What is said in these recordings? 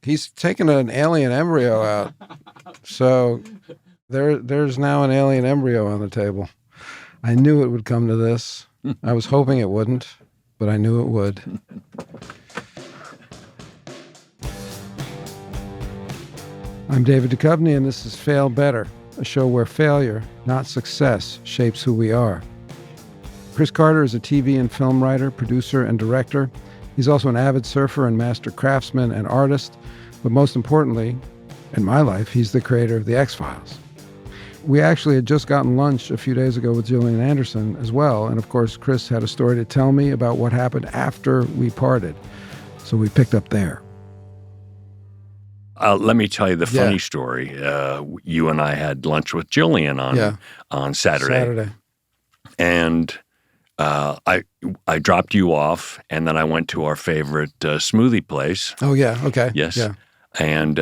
He's taken an alien embryo out. So there's now an alien embryo on the table. I knew it would come to this. I was hoping it wouldn't, but I knew it would. I'm David Duchovny, and this is Fail Better, a show where failure, not success, shapes who we are. Chris Carter is a TV and film writer, producer, and director. He's also an avid surfer and master craftsman and artist. But most importantly, in my life, he's the creator of The X-Files. We actually had just gotten lunch a few days ago with Gillian Anderson as well. And of course, Chris had a story to tell me about what happened after we parted. So we picked up there. Let me tell you the funny story. You and I had lunch with Gillian on Saturday. And I dropped you off, and then I went to our favorite smoothie place. Oh, yeah. Okay. Yes. Yeah. And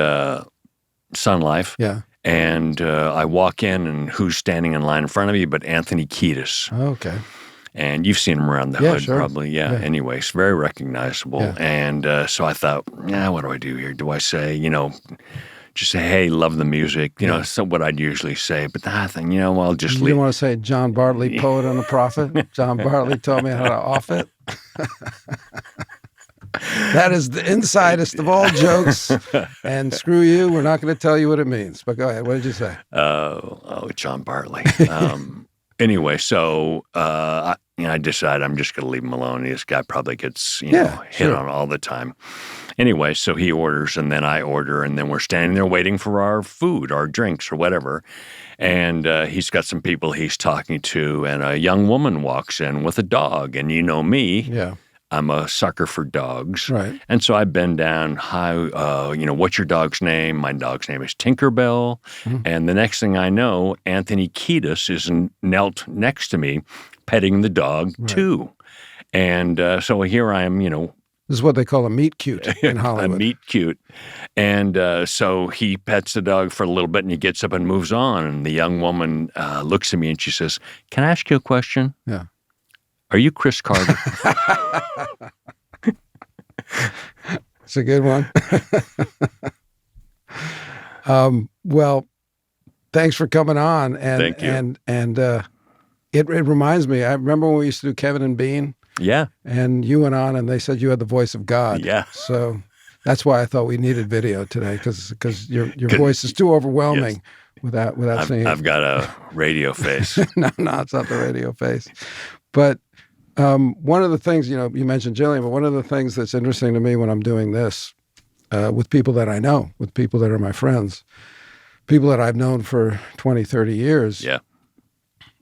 Sun Life. Yeah. And I walk in, and who's standing in line in front of me but Anthony Kiedis. Oh, okay. And you've seen him around the hood, sure. probably. Yeah. Anyways, very recognizable. Yeah. And so I thought, what do I do here? Do I say, just say, hey, love the music? So what I'd usually say. But I think, I'll just leave. You don't want to say John Bartley, poet and a prophet? John Bartley told me how to off it. That is the insidest of all jokes. And screw you, we're not going to tell you what it means. But go ahead. What did you say? John Bartley. Anyway, so I decided I'm just going to leave him alone. This guy probably gets hit on all the time. Anyway, so he orders, and then I order, and then we're standing there waiting for our food, our drinks, or whatever. And he's got some people he's talking to, and a young woman walks in with a dog. And you know me. Yeah. I'm a sucker for dogs. Right. And so I bend down, hi, what's your dog's name? My dog's name is Tinkerbell. Mm-hmm. And the next thing I know, Anthony Kiedis is knelt next to me, petting the dog, too. And so here I am, This is what they call a meet cute in Hollywood. A meet cute. And so he pets the dog for a little bit, and he gets up and moves on. And the young woman looks at me, and she says, can I ask you a question? Yeah. Are you Chris Carter? It's a good one. Well, thanks for coming on. And, thank you. And it reminds me, I remember when we used to do Kevin and Bean. Yeah. And you went on and they said you had the voice of God. Yeah. So that's why I thought we needed video today, because your voice is too overwhelming. Yes. Without seeing it. I've got a radio face. No, it's not the radio face. But one of the things, you mentioned Gillian, but one of the things that's interesting to me when I'm doing this with people that I know, with people that are my friends, people that I've known for 20, 30 years,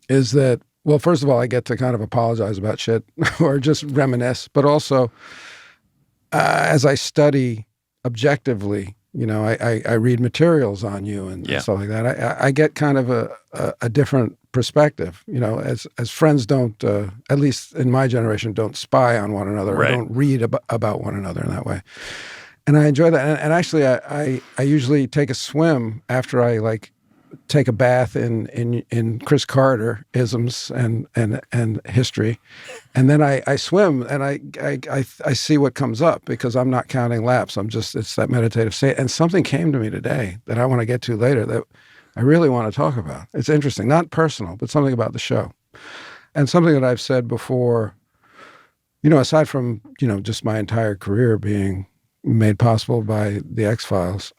is that, well, first of all, I get to kind of apologize about shit or just reminisce, but also as I study objectively, I read materials on you and stuff like that. I get kind of a different perspective, as friends don't, at least in my generation, don't spy on one another or don't read about one another in that way. And I enjoy that. And actually, I usually take a swim after I take a bath in Chris Carter isms and history, and then I swim and I see what comes up, because I'm not counting laps. It's that meditative state. And something came to me today that I want to get to later that I really want to talk about. It's interesting, not personal, but something about the show, and something that I've said before. Aside from just my entire career being made possible by the X-Files,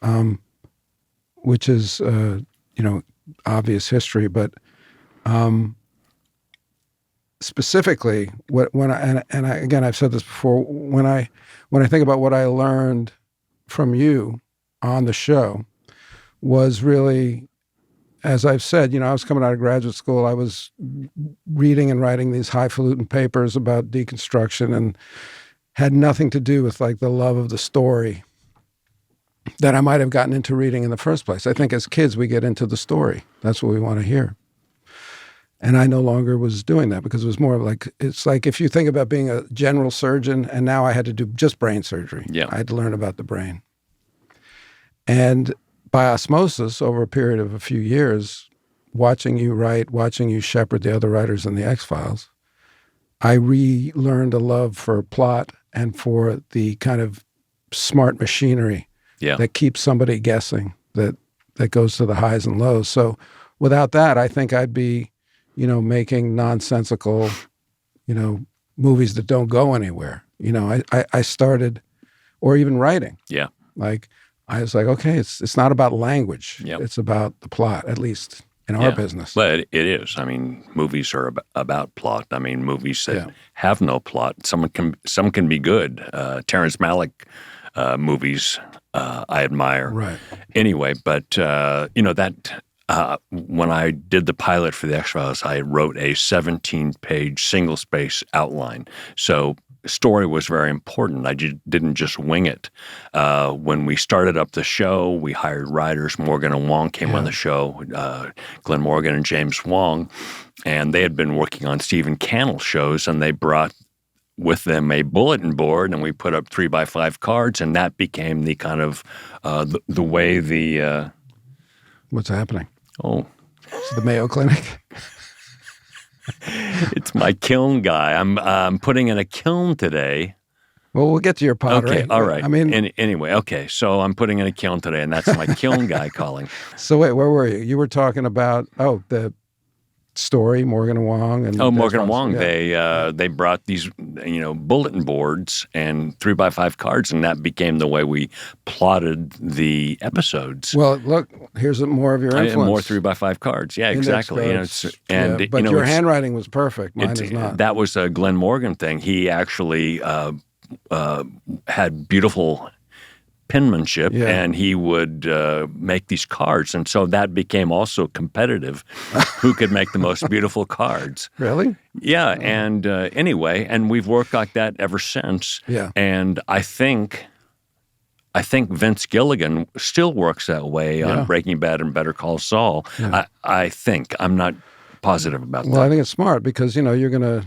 which is obvious history, but specifically, again, I've said this before, when I think about what I learned from you on the show, was really, as I've said, I was coming out of graduate school, I was reading and writing these highfalutin papers about deconstruction, and had nothing to do with the love of the story that I might have gotten into reading in the first place. I think as kids, we get into the story. That's what we want to hear. And I no longer was doing that, because it was more it's like if you think about being a general surgeon, and now I had to do just brain surgery. Yeah. I had to learn about the brain. And by osmosis, over a period of a few years, watching you write, watching you shepherd the other writers in the X-Files, I relearned a love for plot and for the kind of smart machinery Yeah. that keeps somebody guessing, that goes to the highs and lows. So without that, I think I'd be, making nonsensical, movies that don't go anywhere. I started, or even writing. Yeah. Like, I was like, okay, it's not about language. Yep. It's about the plot, at least in our business. But it is. I mean, movies are about plot. I mean, movies that have no plot, some can be good. Terrence Malick movies I admire. Right. Anyway, but that when I did the pilot for the X-Files, I wrote a 17-page single-space outline. So story was very important. I didn't just wing it. When we started up the show, we hired writers. Morgan and Wong came on the show, Glenn Morgan and James Wong, and they had been working on Stephen Cannell shows, and they brought with them a bulletin board, and we put up 3x5 cards, and that became the kind of the way the... What's happening? Oh. It's the Mayo Clinic. It's my kiln guy. I'm putting in a kiln today. Well, we'll get to your pottery. Okay, all right. I mean, anyway, okay. So I'm putting in a kiln today, and that's my kiln guy calling. So wait, where were you? You were talking about the story, Morgan and Wong, and Morgan and Wong. They brought these bulletin boards and 3x5 cards, and that became the way we plotted the episodes. Well, look, here's more of your influence. More 3x5 cards. Yeah, exactly. But your handwriting was perfect. Mine is not. That was a Glenn Morgan thing. He actually had beautiful penmanship, and he would make these cards, and so that became also competitive. Who could make the most beautiful cards? Really? Yeah, and anyway, and we've worked like that ever since. Yeah, and I think Vince Gilligan still works that way on Breaking Bad and Better Call Saul. Yeah. I think. I'm not positive about that. Well, I think it's smart because you're gonna.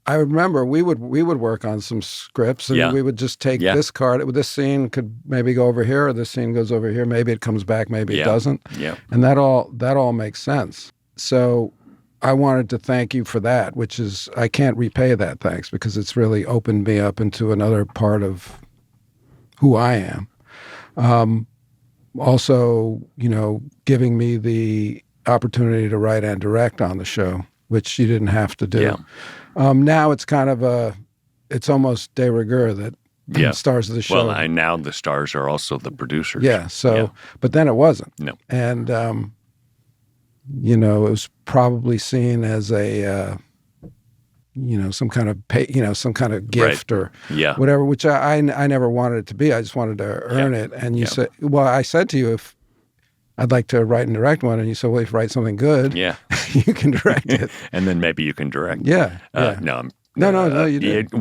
I remember we would work on some scripts, and we would just take this card. This scene could maybe go over here, or this scene goes over here. Maybe it comes back, maybe it doesn't. Yeah, and that all makes sense. So I wanted to thank you for that, which is I can't repay that thanks because it's really opened me up into another part of who I am. Also, giving me the opportunity to write and direct on the show, which you didn't have to do. Yeah. Now it's kind of it's almost de rigueur that stars of the show. Well, now the stars are also the producers. Yeah. So, but then it wasn't. No. And, it was probably seen as a, some kind of some kind of gift or whatever, which I never wanted it to be. I just wanted to earn it. And you said, well, I said to you, if I'd like to write and direct one. And you said, well, if you write something good, you can direct it. And then maybe you can direct. Yeah. No, you didn't.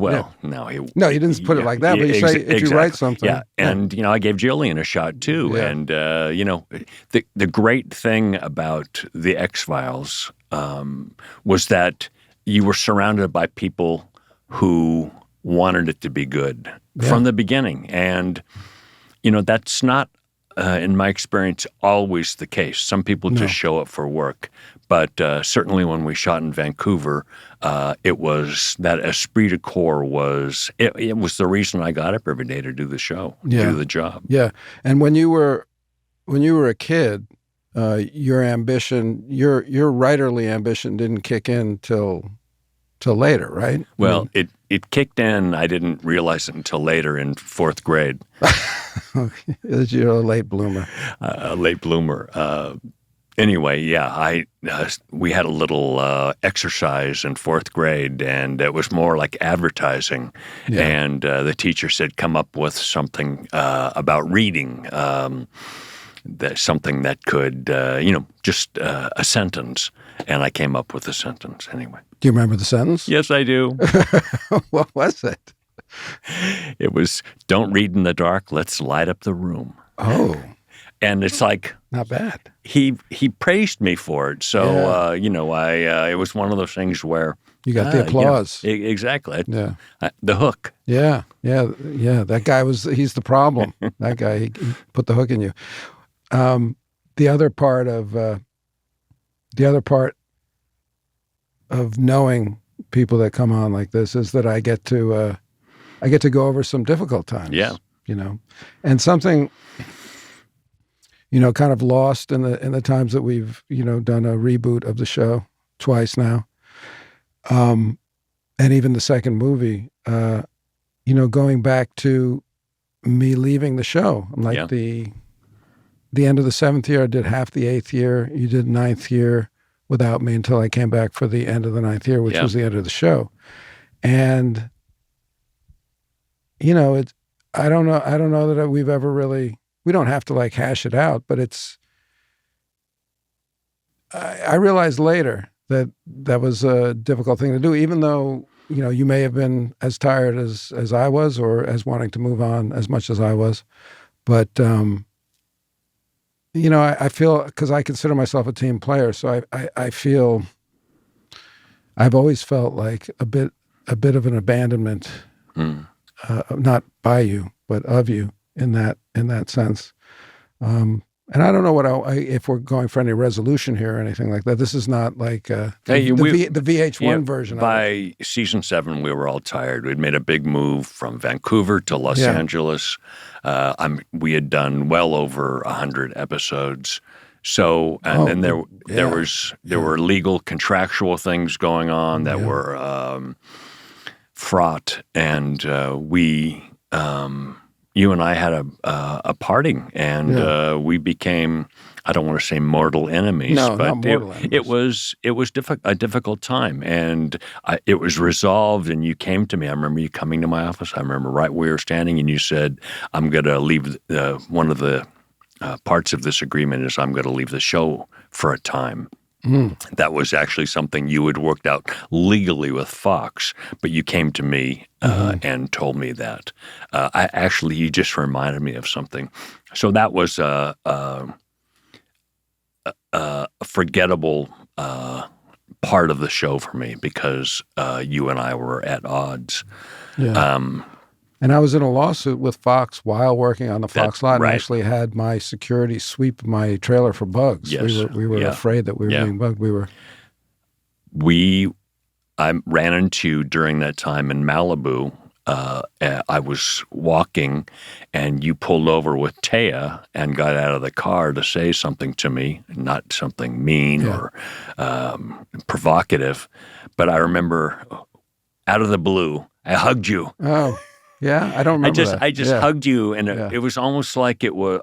No, you didn't put it like that. But you say if you write something. Yeah, and I gave Jillian a shot too. Yeah. And the great thing about the X-Files was that you were surrounded by people who wanted it to be good from the beginning, and that's not. In my experience, always the case. Some people just show up for work. But certainly when we shot in Vancouver, it was that esprit de corps was it was the reason I got up every day to do the show, do the job. Yeah. And when you were a kid, your ambition, your writerly ambition didn't kick in till later, right? Well, it kicked in. I didn't realize it until later in fourth grade. You're a late bloomer. Anyway, we had a little exercise in fourth grade, and it was more like advertising. Yeah. And the teacher said, "Come up with something about reading." Something that could, just a sentence. And I came up with a sentence anyway. Do you remember the sentence? Yes, I do. What was it? It was, "Don't read in the dark, let's light up the room." Oh. And it's like... Not bad. He praised me for it. So, it was one of those things where... You got the applause. Exactly. Yeah. The hook. Yeah. That guy he's the problem. That guy, he put the hook in you. The other part of knowing people that come on like this is that I get to go over some difficult times. Yeah. and something, kind of lost in the times that we've, done a reboot of the show twice now. And even the second movie, going back to me leaving the show, like the end of the 7th year, I did half the 8th year. You did 9th year without me until I came back for the end of the 9th year, which was the end of the show. And, I don't know that we've ever really, we don't have to like hash it out, but I realized later that was a difficult thing to do, even though, you may have been as tired as I was, or as wanting to move on as much as I was. But, I feel, because I consider myself a team player, so I feel, I've always felt like a bit of an abandonment, not by you, but of you in that sense. And I don't know if we're going for any resolution here or anything like that. This is not like the VH1 version. By season 7, we were all tired. We'd made a big move from Vancouver to Los Angeles. We had done well over 100 episodes. So, and then there were legal contractual things going on that were fraught, and you and I had a parting, and we became, I don't want to say mortal enemies, but not mortal enemies. It was a difficult time, and it was resolved, and you came to me. I remember you coming to my office. I remember right where we were standing, and you said, I'm going to leave, one of the parts of this agreement is I'm going to leave the show for a time. That was actually something you had worked out legally with Fox, but you came to me and told me that. You just reminded me of something. So that was a forgettable part of the show for me, because you and I were at odds. Yeah. And I was in a lawsuit with Fox while working on the Fox lot, and actually had my security sweep my trailer for bugs. Yes. We were afraid that we were being bugged. I ran into, during that time in Malibu, I was walking, and you pulled over with Taya and got out of the car to say something to me, not something mean or provocative, but I remember, out of the blue, I hugged you. Oh. Yeah, I don't remember that. I just hugged you, and it was almost like it was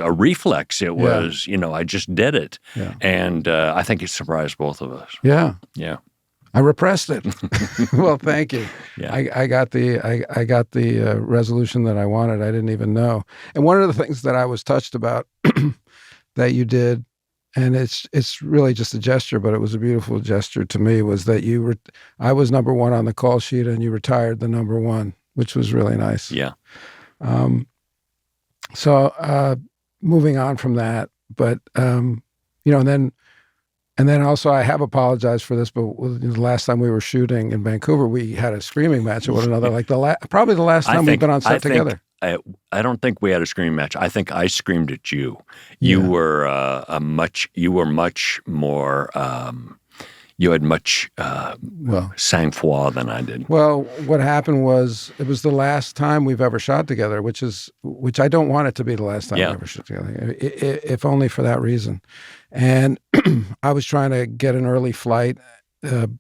a reflex. It was, I just did it, and I think it surprised both of us. Yeah, yeah. I repressed it. Well, thank you. Yeah. I got the resolution that I wanted. I didn't even know. And one of the things that I was touched about that you did, and it's really just a gesture, but it was a beautiful gesture to me, was that I was number 1 on the call sheet, and you retired the number 1, which was really nice. Yeah. So moving on from that, but and then also I have apologized for this, but the last time we were shooting in Vancouver, we had a screaming match at one another. Like probably the last time we've been on set together. I don't think we had a screaming match. I think I screamed at you. You were much more. You had much sang-froid than I did. Well, what happened was, it was the last time we've ever shot together, which I don't want it to be the last time we ever shot together, if only for that reason. And I was trying to get an early flight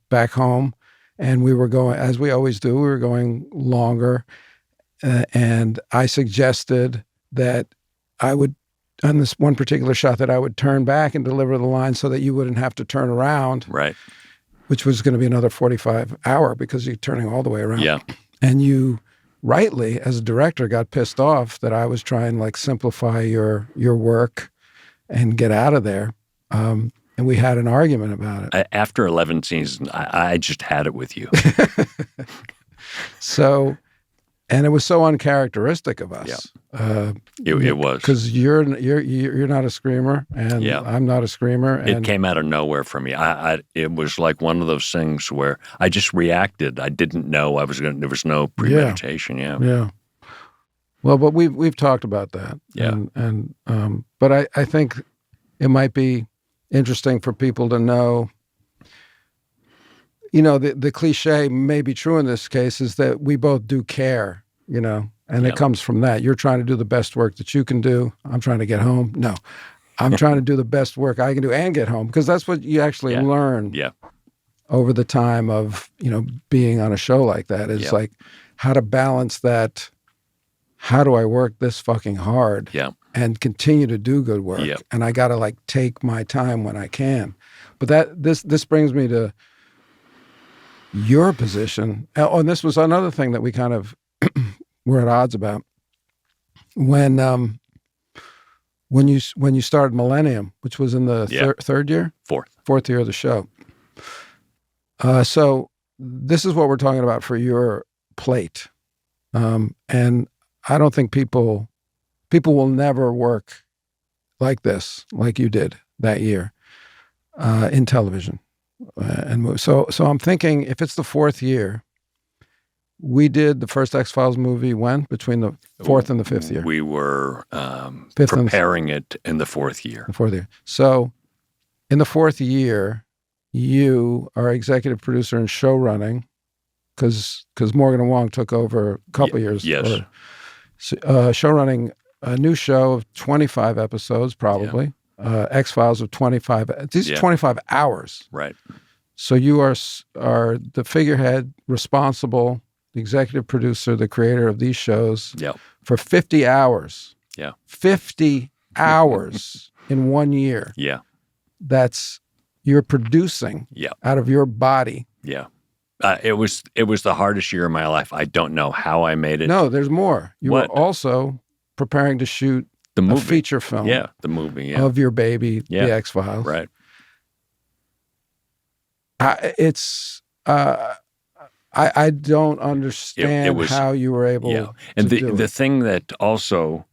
back home, and we were going, as we always do, we were going longer. And I suggested that I would, on this one particular shot, that I would turn back and deliver the line so that you wouldn't have to turn around. Right. Which was going to be another 45 hour, because you're turning all the way around. Yeah. And you rightly, as a director, got pissed off that I was trying to simplify your work and get out of there. And we had an argument about it. After 11 seasons, I just had it with you. So, and it was so uncharacteristic of us. Yeah. It was, because you're not a screamer, and I'm not a screamer. And it came out of nowhere for me. It was like one of those things where I just reacted. I didn't know I was going. There was no premeditation. Yeah. Well, but we've talked about that. Yeah. But I think it might be interesting for people to know. The cliche may be true in this case, is that we both do care, And it comes from that. You're trying to do the best work that you can do. I'm trying to get home. No, I'm trying to do the best work I can do and get home, because that's what you actually learn over the time of, being on a show like that, is like how to balance that. How do I work this fucking hard and continue to do good work? And I got to like take my time when I can. But this brings me to your position. Oh, and this was another thing that we kind of were at odds about. When you started Millennium, which was in the third year? Fourth year of the show. So this is what we're talking about for your plate. And I don't think people will never work like this, like you did that year in television. And so I'm thinking, if it's the fourth year, we did the first X-Files movie when? Between the fourth and the fifth year? We were preparing it in the fourth year. The fourth year. So in the fourth year, you are executive producer and show running, because Morgan and Wong took over a couple years. Yes. Show running a new show of 25 episodes, probably. X-Files of 25. These are 25 hours. Right. So you are the figurehead, responsible, the executive producer, the creator of these shows for 50 hours. Yeah. 50 hours in 1 year. Yeah. You're producing out of your body. Yeah. It was the hardest year of my life. I don't know how I made it. No, there's more. You were also preparing to shoot the movie. A feature film. Yeah, the movie. Of your baby, the X-Files. Right. I don't understand how you were able to do it. The thing that also,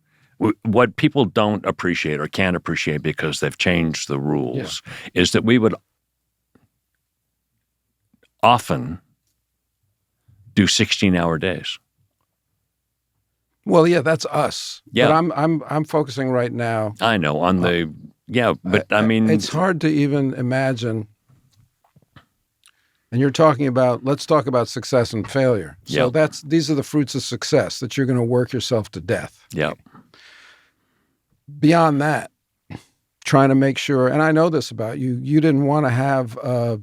what people don't appreciate or can't appreciate because they've changed the rules, is that we would often do 16-hour days. Well, that's us. Yeah. But I'm focusing right now. I know on but I mean, it's hard to even imagine. And you're talking about, let's talk about success and failure. So these are the fruits of success, that you're going to work yourself to death. Yeah. Beyond that, trying to make sure, and I know this about you, you didn't want to have a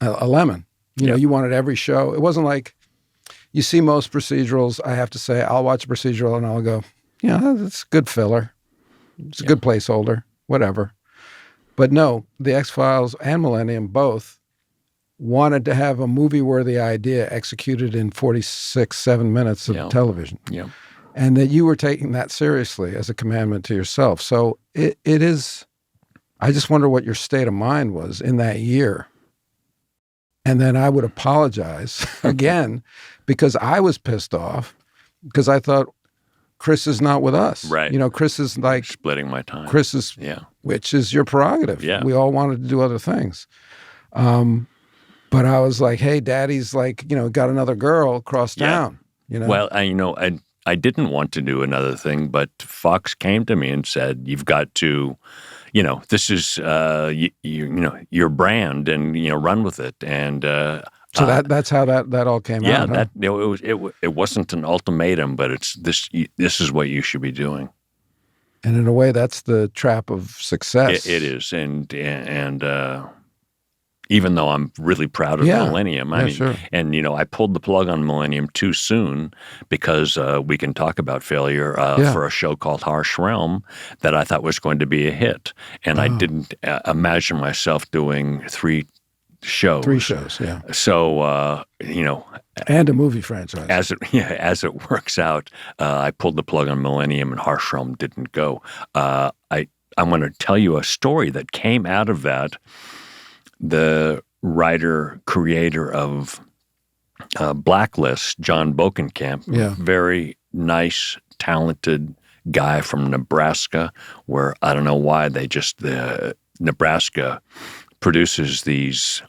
lemon. You wanted every show. It wasn't like, you see most procedurals, I have to say, I'll watch a procedural and I'll go, it's good filler. It's a good placeholder, whatever. But no, the X-Files and Millennium both wanted to have a movie-worthy idea executed in 7 minutes of television. Yeah. And that you were taking that seriously as a commandment to yourself. So it is, I just wonder what your state of mind was in that year. And then I would apologize again, because I was pissed off, because I thought, Chris is not with us. Right. Chris is like splitting my time. Chris is, which is your prerogative. Yeah. We all wanted to do other things. But I was like, hey, Daddy's like, got another girl across town. Well, I didn't want to do another thing, but Fox came to me and said, you've got to, this is, your brand, and, run with it. And so that's how that all came out. Huh? It wasn't an ultimatum, but it's this is what you should be doing. And in a way, that's the trap of success. It is. And even though I'm really proud of Millennium, and I pulled the plug on Millennium too soon, because we can talk about failure for a show called Harsh Realm that I thought was going to be a hit, and I didn't imagine myself doing 3 shows. 3 shows, yeah. So and a movie franchise. As it works out, I pulled the plug on Millennium, and Harsh Realm didn't go. I'm going to tell you a story that came out of that. The writer-creator of Blacklist, John Bokenkamp, very nice, talented guy from Nebraska, where I don't know why Nebraska produces these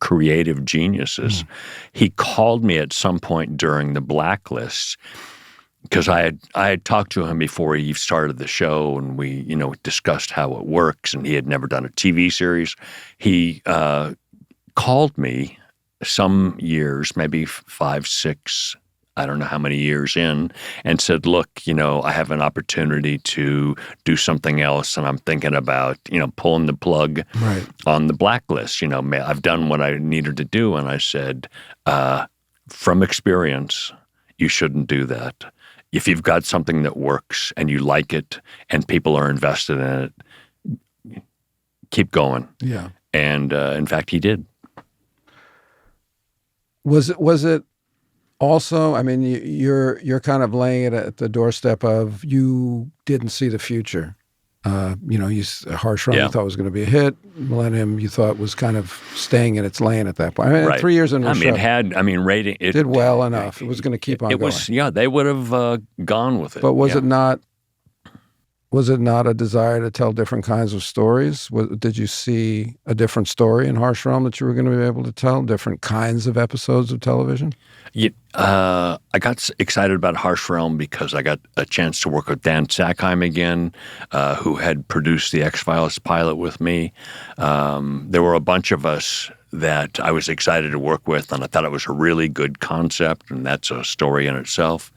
creative geniuses. He called me at some point during the Blacklist, because I had talked to him before he started the show, and we, discussed how it works, and he had never done a TV series. He called me some years, maybe 5, 6, I don't know how many years in, and said, look, I have an opportunity to do something else, and I'm thinking about, pulling the plug on the blacklist. I've done what I needed to do. And I said, from experience, you shouldn't do that. If you've got something that works and you like it and people are invested in it, keep going. Yeah. And in fact, he did. Was it also, I mean, you're kind of laying it at the doorstep of you didn't see the future. Harsh Realm you thought was going to be a hit. Millennium you thought was kind of staying in its lane at that point. I mean, 3 years into the show. Rating. It did well enough. It was going to keep on going. They would have gone with it. But was it not a desire to tell different kinds of stories? Did you see a different story in Harsh Realm that you were going to be able to tell, different kinds of episodes of television? I got excited about Harsh Realm because I got a chance to work with Dan Sackheim again, who had produced the X-Files pilot with me. There were a bunch of us that I was excited to work with, and I thought it was a really good concept, and that's a story in itself.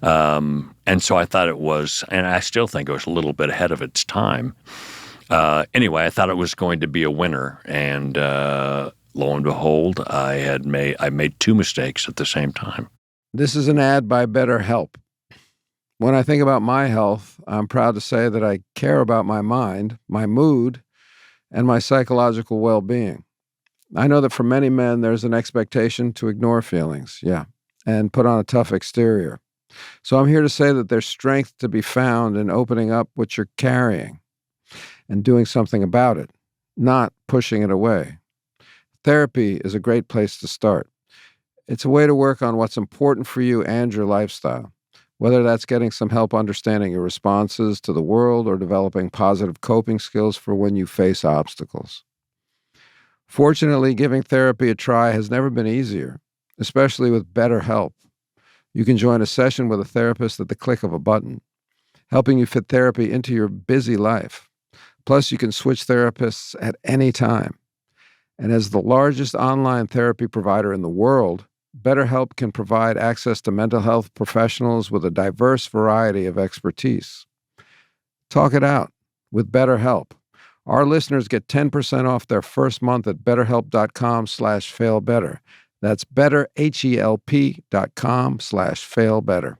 And so I thought it was, and I still think it was a little bit ahead of its time. Anyway, I thought it was going to be a winner, and lo and behold, I made 2 mistakes at the same time. This is an ad by BetterHelp. When I think about my health, I'm proud to say that I care about my mind, my mood, and my psychological well-being. I know that for many men, there's an expectation to ignore feelings, and put on a tough exterior. So I'm here to say that there's strength to be found in opening up what you're carrying and doing something about it, not pushing it away. Therapy is a great place to start. It's a way to work on what's important for you and your lifestyle, whether that's getting some help understanding your responses to the world or developing positive coping skills for when you face obstacles. Fortunately, giving therapy a try has never been easier, especially with BetterHelp. You can join a session with a therapist at the click of a button, helping you fit therapy into your busy life. Plus, you can switch therapists at any time. And as the largest online therapy provider in the world, BetterHelp can provide access to mental health professionals with a diverse variety of expertise. Talk it out with BetterHelp. Our listeners get 10% off their first month at betterhelp.com/failbetter. That's betterhelp.com/failbetter.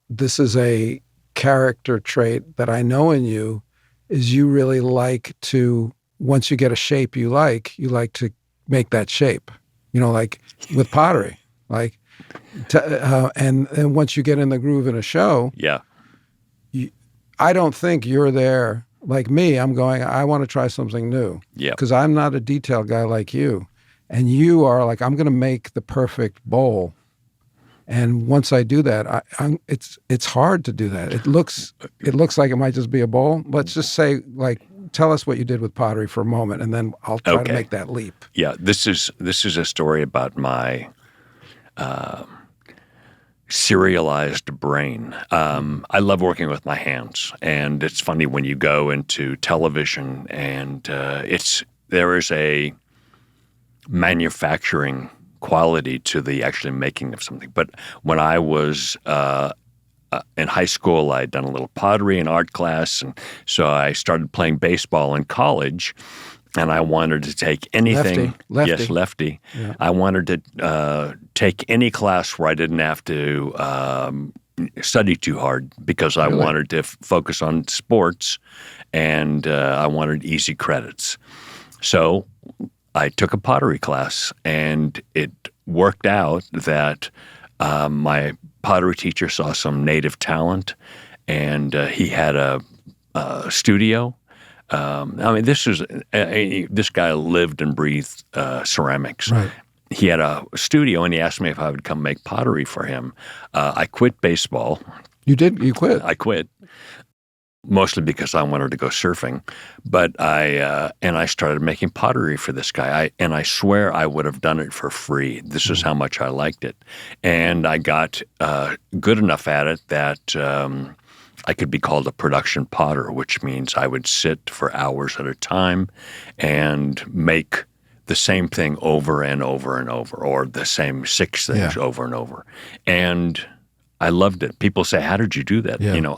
This is a character trait that I know in you is you really like to, once you get a shape you like to make that shape, like with pottery, and once you get in the groove in a show, I don't think you're there like me. I'm going, I want to try something new because I'm not a detail guy like you. And you are like, I'm going to make the perfect bowl. And once I do that, it's hard to do that. It looks like it might just be a bowl. Let's just say, tell us what you did with pottery for a moment, and then I'll try to make that leap. Yeah, this is a story about my serialized brain. I love working with my hands, and it's funny when you go into television, and there is a manufacturing quality to the actually making of something. But when I was in high school, I'd done a little pottery and art class, and so I started playing baseball in college, and I wanted to take anything. Lefty. Yes, lefty. Yeah. I wanted to take any class where I didn't have to study too hard because I wanted to focus on sports, and I wanted easy credits. So I took a pottery class, and it worked out that my pottery teacher saw some native talent, and he had a studio. This guy lived and breathed ceramics. Right. He had a studio, and he asked me if I would come make pottery for him. I quit baseball. You did? You quit? I quit. Mostly because I wanted to go surfing, but I started making pottery for this guy. I swear I would have done it for free. This is how much I liked it, and I got good enough at it that I could be called a production potter, which means I would sit for hours at a time and make the same thing over and over and over, or the same 6 things over and over. And I loved it. People say, how did you do that? Yeah. You know,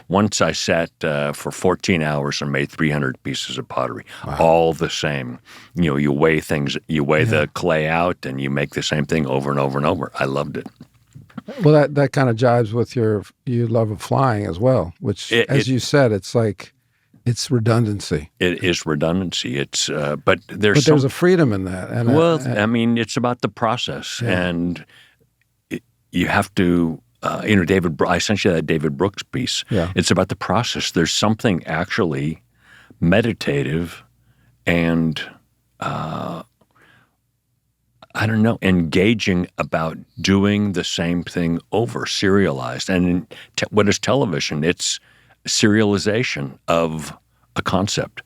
once I sat for 14 hours and made 300 pieces of pottery, all the same. You know, you weigh the clay out and you make the same thing over and over and over. I loved it. Well, that kind of jives with your love of flying as well, which, as you said, it's like, it's redundancy. It is redundancy. It's but there's a freedom in that. And I mean, it's about the process, and you have to. You know, I sent you that David Brooks piece. Yeah. It's about the process. There's something actually meditative and I don't know, engaging about doing the same thing over, serialized. And what is television? It's serialization of a concept.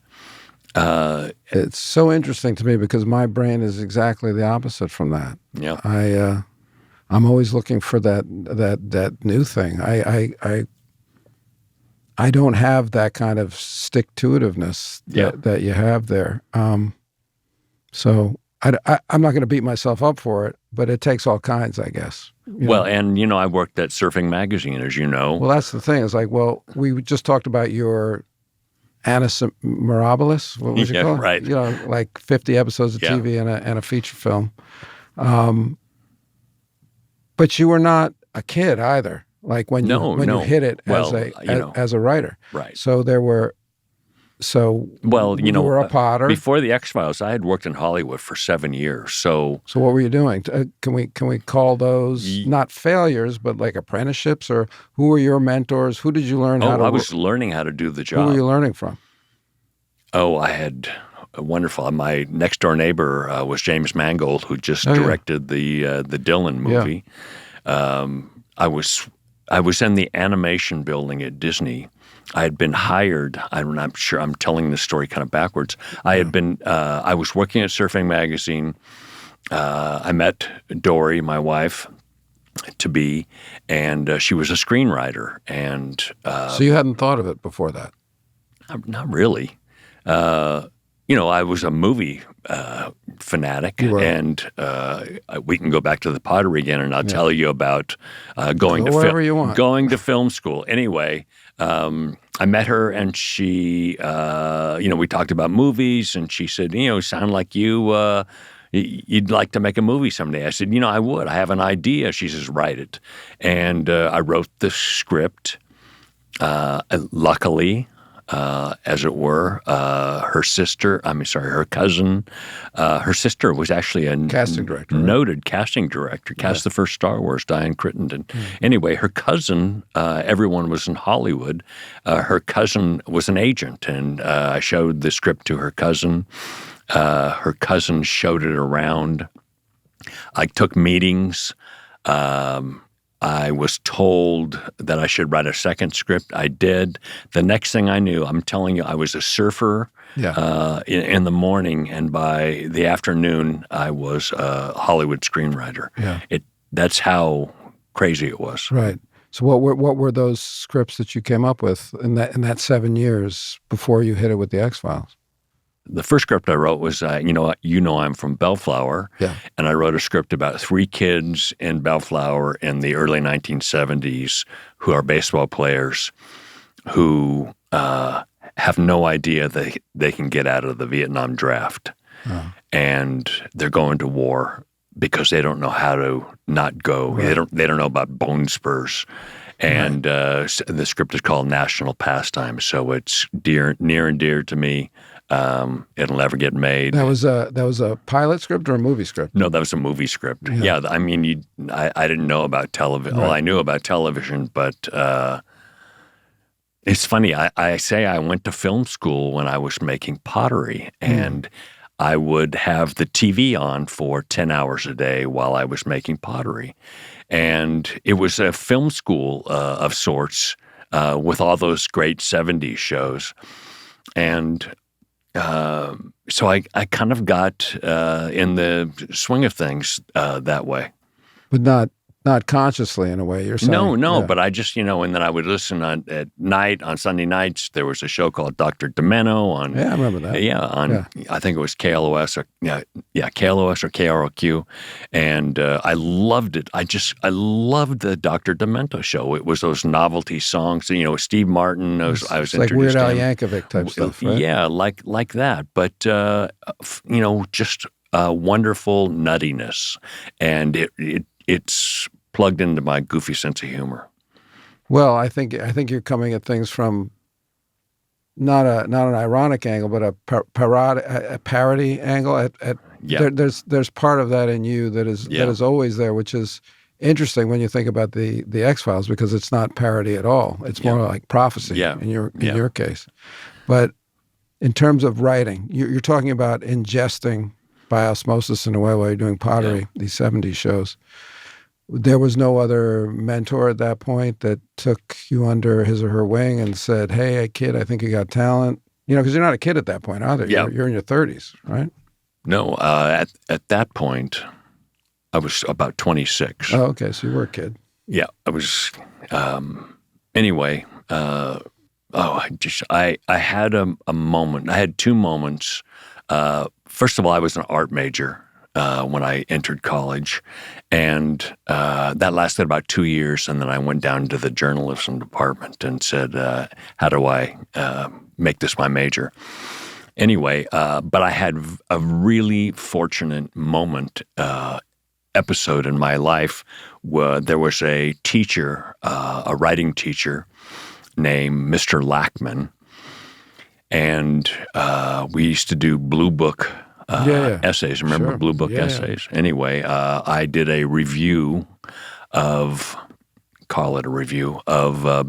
It's so interesting to me because my brain is exactly the opposite from that. Yeah, I'm always looking for that new thing. I don't have that kind of stick-to-itiveness that you have there. So I'm not going to beat myself up for it, but it takes all kinds, I guess. Well, and, you know, I worked at Surfing Magazine, as you know. Well, that's the thing. It's like, well, we just talked about your Annus Mirabilis. What was it called? Right. You know, like 50 episodes of TV and a feature film. But you were not a kid either. Like when you hit it as a writer. Right. So there were. So you were a potter before the X-Files. I had worked in Hollywood for 7 years. So what were you doing? Can we call those not failures, but like apprenticeships? Or who were your mentors? Who did you learn how to? I was learning how to do the job. Who were you learning from? Oh, I had a wonderful. My next door neighbor was James Mangold, who just directed the Dylan movie. Yeah. I was in the animation building at Disney. I had been hired. I'm sure I'm telling this story kind of backwards. I was working at Surfing Magazine. I met Dory, my wife, to be, and she was a screenwriter. And so you hadn't thought of it before that? Not really. You know, I was a movie fanatic, and we can go back to the pottery again, and I'll tell you about going to film school. Anyway, I met her, and she, we talked about movies, and she said, sound like you'd like to make a movie someday. I said, I would. I have an idea. She says, write it. And I wrote the script. Luckily, as it were, her cousin, her sister was actually a casting director, noted casting director, cast the first Star Wars, Diane Crittenden. Anyway, her cousin, everyone was in Hollywood. Her cousin was an agent, and I showed the script to her cousin. Her cousin showed it around. I took meetings. I was told that I should write a second script. I did. The next thing I knew, I'm telling you, I was a surfer in the morning, and by the afternoon, I was a Hollywood screenwriter. Yeah. That's how crazy it was. Right. So what were those scripts that you came up with in that 7 years before you hit it with the X-Files? The first script I wrote was, I'm from Bellflower, and I wrote a script about 3 kids in Bellflower in the early 1970s who are baseball players who have no idea they can get out of the Vietnam draft. Oh. And they're going to war because they don't know how to not go. Right. They don't know about bone spurs. And the script is called National Pastime, so it's near and dear to me. It'll never get made. That was a pilot script or a movie script? No, that was a movie script. Yeah, I mean, I didn't know about television. Right. Well, I knew about television, but it's funny. I say I went to film school when I was making pottery, and I would have the TV on for 10 hours a day while I was making pottery. And it was a film school of sorts with all those great 70s shows. And so I kind of got in the swing of things that way. But Not consciously, in a way, you're saying. No, but I just, and then I would listen at night, on Sunday nights, there was a show called Dr. Demento on, Yeah, I remember that. I think it was KLOS or, KLOS or KROQ, and I loved it. I loved the Dr. Demento show. It was those novelty songs, Steve Martin, I was It's introduced like Weird Al to him. Yankovic type stuff, right? Yeah, like that, but, just wonderful nuttiness, and it's plugged into my goofy sense of humor. Well, I think you're coming at things from not an ironic angle, but a parody angle. There's part of that in you that is always there, which is interesting when you think about the X-Files, because it's not parody at all. It's more like prophecy in your case. But in terms of writing, you're talking about ingesting by osmosis in a way while you're doing pottery, these 70s shows. There was no other mentor at that point that took you under his or her wing and said, "Hey, kid, I think you got talent." Because you're not a kid at that point either. Yeah. You're in your 30s, right? No, at that point, I was about 26. Oh, okay. So you were a kid. Yeah, I was. Anyway, I had a moment. I had two moments. First of all, I was an art major when I entered college, and that lasted about 2 years. And then I went down to the journalism department and said, "How do I make this my major?" Anyway, but I had a really fortunate moment, episode in my life where there was a teacher, a writing teacher named Mr. Lackman, and we used to do Blue Book essays. Remember Blue Book essays? Yeah. Anyway, I did a review of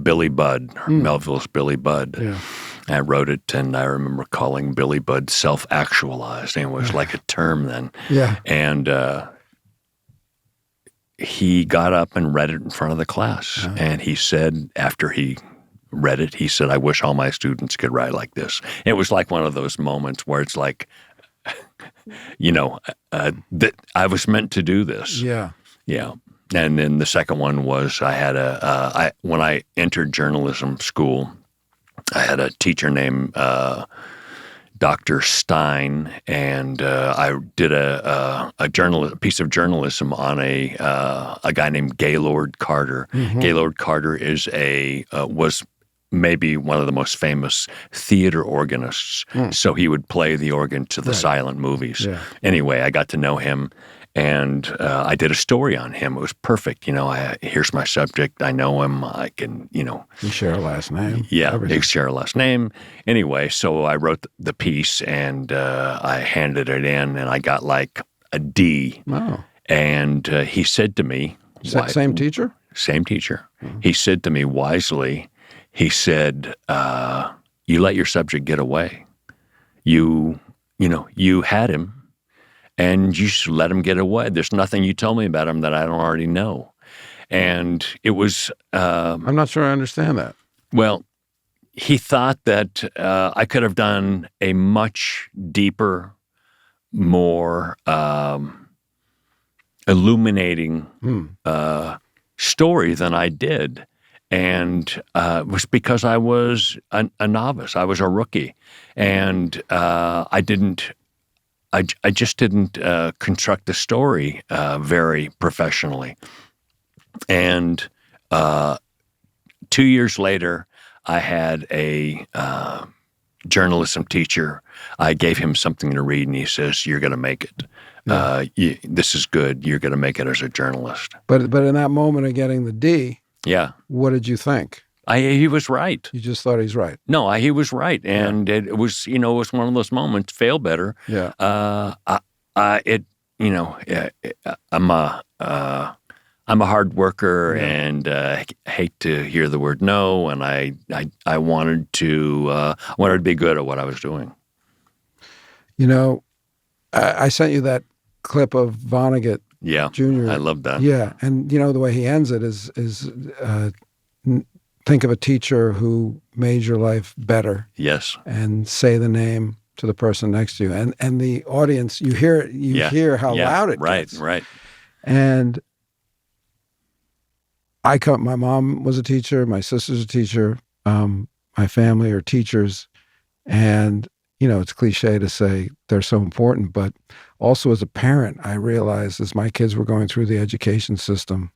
Billy Budd, Melville's Billy Budd. Yeah. I wrote it, and I remember calling Billy Budd self-actualized. And it was like a term then. Yeah. And he got up and read it in front of the class. And he said, after he read it, he said, "I wish all my students could write like this." It was like one of those moments where it's like, that I was meant to do this. Yeah. Yeah. And then the second one was I had when I entered journalism school, I had a teacher named Dr. Stein, and I did a piece of journalism on a guy named Gaylord Carter. Mm-hmm. Gaylord Carter was maybe one of the most famous theater organists. So he would play the organ to the silent movies. Yeah. Anyway, I got to know him, and I did a story on him. It was perfect. Here's my subject. I know him. I can, You share a last name. Yeah, they share a last name. Anyway, so I wrote the piece, and I handed it in, and I got like a D. Wow. And he said to me... Same teacher? Same teacher. Mm-hmm. He said to me wisely, he said, "You let your subject get away. You had him, and you should let him get away. There's nothing you told me about him that I don't already know." And it was... I'm not sure I understand that. Well, he thought that I could have done a much deeper, more illuminating story than I did. And it was because I was a novice. I was a rookie. And I just didn't construct the story very professionally. And 2 years later, I had a journalism teacher. I gave him something to read, and he says, "You're going to make it. This is good. You're going to make it as a journalist." But in that moment of getting the D, what did you think? He was right. You just thought he's right. No, he was right, and it was it was one of those moments. Fail better. Yeah. I'm a hard worker, and hate to hear the word no. And I wanted to be good at what I was doing. I sent you that clip of Vonnegut Jr. I love that. Yeah, and the way he ends it is think of a teacher who made your life better. Yes. And say the name to the person next to you, and the audience, you hear how loud it gets. Right. And My mom was a teacher. My sister's a teacher. My family are teachers. And, it's cliche to say they're so important, but also as a parent, I realized as my kids were going through the education system,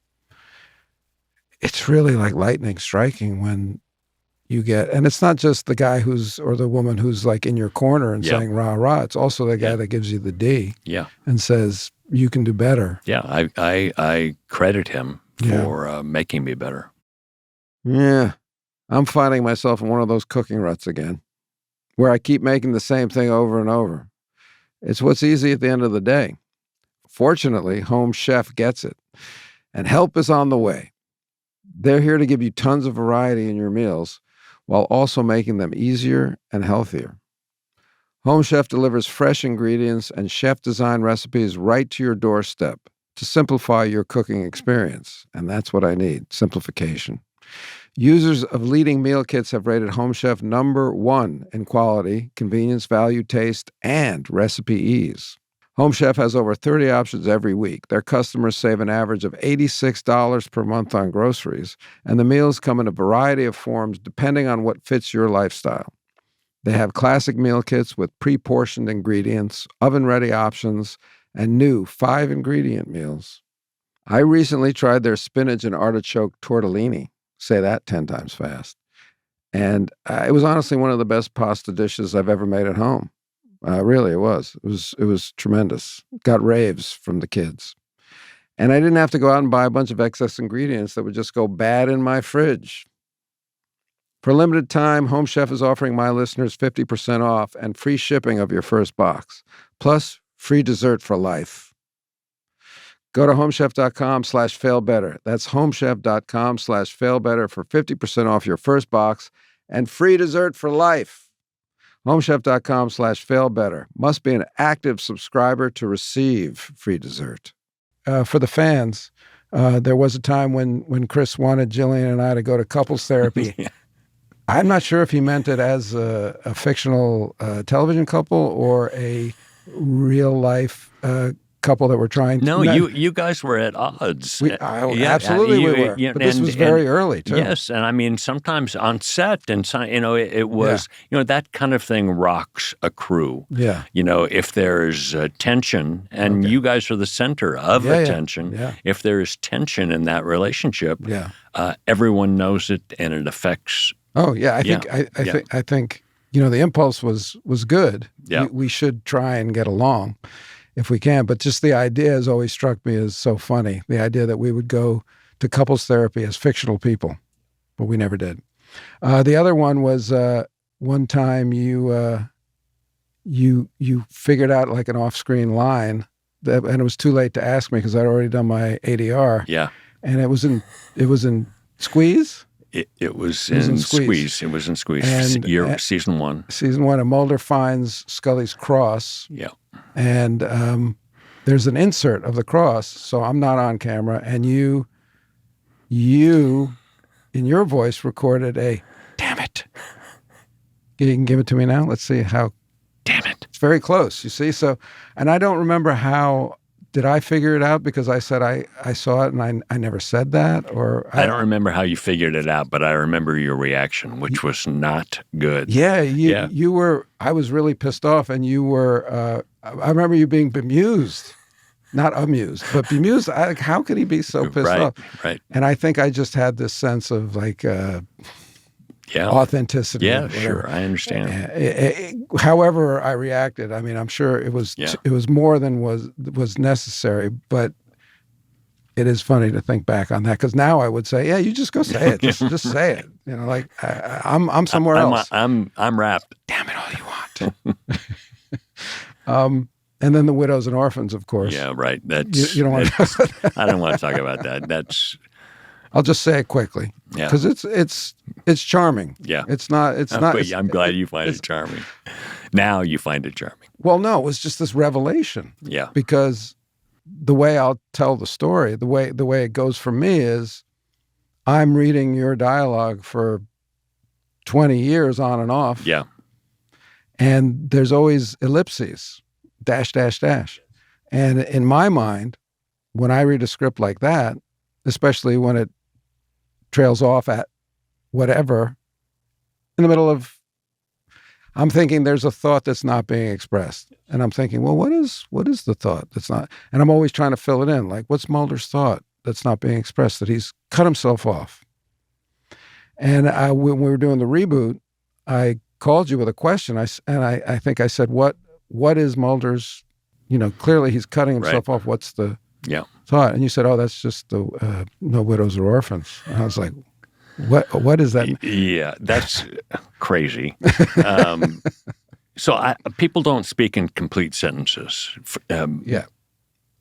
it's really like lightning striking when you get, and it's not just the guy or the woman who's like in your corner and saying rah, rah. It's also the guy that gives you the D and says, you can do better. Yeah, I credit him for making me better. Yeah. I'm finding myself in one of those cooking ruts again, where I keep making the same thing over and over. It's what's easy at the end of the day. Fortunately, Home Chef gets it, and help is on the way. They're here to give you tons of variety in your meals while also making them easier and healthier. Home Chef delivers fresh ingredients and chef-designed recipes right to your doorstep to simplify your cooking experience. And that's what I need, simplification. Users of leading meal kits have rated Home Chef #1 in quality, convenience, value, taste, and recipe ease. Home Chef has over 30 options every week. Their customers save an average of $86 per month on groceries, and the meals come in a variety of forms depending on what fits your lifestyle. They have classic meal kits with pre-portioned ingredients, oven-ready options, and new 5-ingredient meals. I recently tried their spinach and artichoke tortellini. Say that 10 times fast. And it was honestly one of the best pasta dishes I've ever made at home. Really, it was. It was tremendous. Got raves from the kids. And I didn't have to go out and buy a bunch of excess ingredients that would just go bad in my fridge. For a limited time, Home Chef is offering my listeners 50% off and free shipping of your first box, plus free dessert for life. Go to homechef.com/failbetter. That's homechef.com/failbetter for 50% off your first box and free dessert for life. Homechef.com/failbetter. Must be an active subscriber to receive free dessert. For the fans, there was a time when Chris wanted Jillian and I to go to couples therapy. I'm not sure if he meant it as a fictional television couple or a real life couple that were trying to... No, you guys were at odds. Absolutely we were. But this was very early, too. Yes, and I mean, sometimes on set, and it was, that kind of thing rocks a crew. Yeah. If there's tension, and you guys are the center of the tension, if there's tension in that relationship, everyone knows it, and it affects... Oh, yeah. I think the impulse was good. Yeah. We should try and get along if we can. But just the idea has always struck me as so funny, the idea that we would go to couples therapy as fictional people, but we never did. The other one was one time you figured out like an off-screen line, and it was too late to ask me because I'd already done my ADR. Yeah. And it was in Squeeze? It was in Squeeze. It was in Squeeze. And, season 1. Season 1, and Mulder finds Scully's cross. Yeah. And there's an insert of the cross, so I'm not on camera. And you, in your voice, recorded a, damn it. You can give it to me now? Let's see how. Damn it. It's very close, you see? So, and I don't remember how. Did I figure it out because I said I saw it and I never said that? Or I don't remember how you figured it out, but I remember your reaction, which was not good. Yeah, you were, I was really pissed off, and you were, I remember you being bemused, not amused, but bemused. How could he be so pissed off? Right. And I think I just had this sense of like authenticity. Yeah, sure. I understand. However I reacted, I mean, I'm sure it was more than was necessary, but it is funny to think back on that, because now I would say, yeah, you just go say it. Just say it. Like I'm somewhere else. I'm wrapped. Damn it, all you want. And then the widows and orphans, of course. Yeah, right. That's you don't want to. I don't want to talk about that. That's. I'll just say it quickly. Yeah. Because it's charming. Yeah. It's not. I'm glad you find it charming. Now you find it charming. Well, no, it was just this revelation. Yeah. Because the way I'll tell the story, the way it goes for me is, I'm reading your dialogue for 20 years on and off. Yeah. And there's always ellipses, dash, dash, dash. And in my mind, when I read a script like that, especially when it trails off at whatever in the middle of, I'm thinking there's a thought that's not being expressed. And I'm thinking, well, what is the thought that's not? And I'm always trying to fill it in. Like, what's Mulder's thought that's not being expressed, that he's cut himself off? And when we were doing the reboot, I called you with a question. I think I said, what is Mulder's, clearly he's cutting himself off. What's the thought? And you said, oh, that's just the no widows or orphans. And I was like, what is that? Yeah, that's crazy. So people don't speak in complete sentences.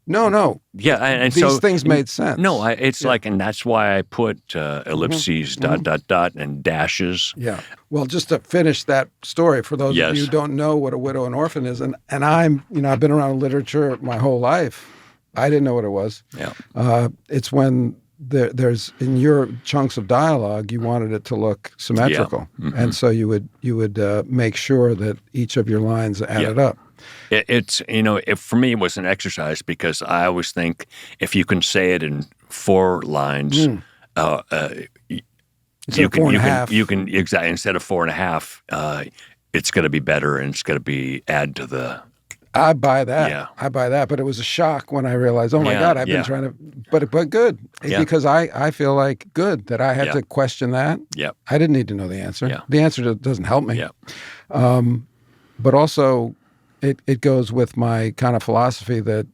No. Yeah, and these so things made sense. No, it's like, and that's why I put ellipses, ... and dashes. Yeah. Well, just to finish that story, for those of you who don't know what a widow and orphan is, and I'm, I've been around literature my whole life. I didn't know what it was. Yeah. It's when there's in your chunks of dialogue, you wanted it to look symmetrical, and so you would make sure that each of your lines added up. It's for me it was an exercise, because I always think if you can say it in 4 lines, you can exactly, instead of 4.5, it's going to be better, and it's going to be add to the. I buy that. Yeah. I buy that. But it was a shock when I realized, oh my God, I've been trying to, but good. Because I feel like good that I had to question that. Yeah. I didn't need to know the answer. Yeah. The answer doesn't help me. Yeah. But also it goes with my kind of philosophy that